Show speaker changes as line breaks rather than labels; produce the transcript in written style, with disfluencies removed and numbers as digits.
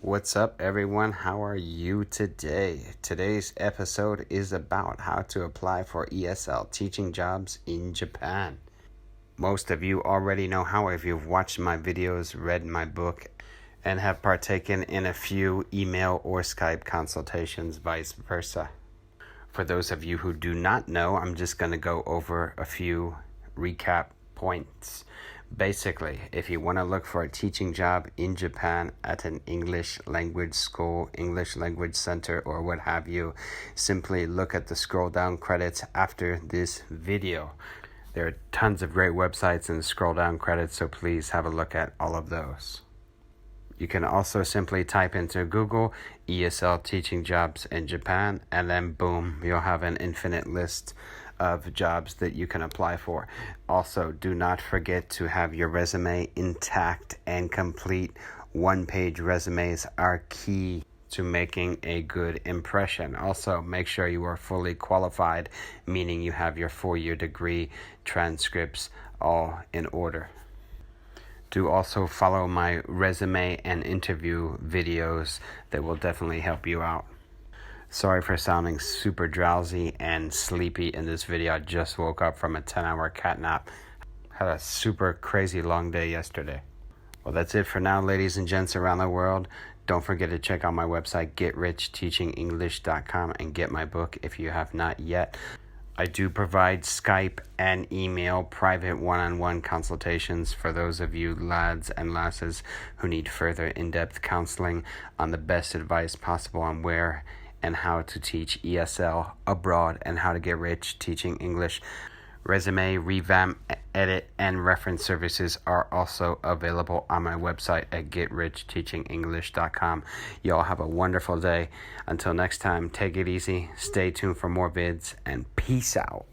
What's up, everyone? How are you today? Today's episode is about how to apply for ESL teaching jobs in Japan. Most of you already know how if you've watched my videos, read my book, and have partaken in a few email or Skype consultations, vice versa. For those of you who do not know, I'm just going to go over a few recap points. Basically, if you want to look for a teaching job in Japan at an English language school, English language center, or what have you, simply look at the scroll down credits after this video. There are tons of great websites and scroll down credits, so please have a look at all of those. You can also simply type into Google ESL teaching jobs in Japan, and then boom, you'll have an infinite list of jobs that you can apply for. Also, do not forget to have your resume intact and complete. One-page resumes are key to making a good impression. Also, make sure you are fully qualified, meaning you have your 4-year degree, transcripts, all in order. Do also follow my resume and interview videos that will definitely help you out. Sorry for sounding super drowsy and sleepy in this video. I just woke up from a 10-hour cat nap. Had a super crazy long day yesterday. Well, that's it for now, ladies and gents around the world. Don't forget to check out my website, GetRichTeachingEnglish.com, and get my book if you have not yet. I do provide Skype and email private one-on-one consultations for those of you lads and lasses who need further in-depth counseling on the best advice possible on where and how to teach ESL abroad and how to get rich teaching English. Resume, revamp, edit, and reference services are also available on my website at GetRichTeachingEnglish.com. Y'all have a wonderful day. Until next time, take it easy, stay tuned for more vids, and peace out.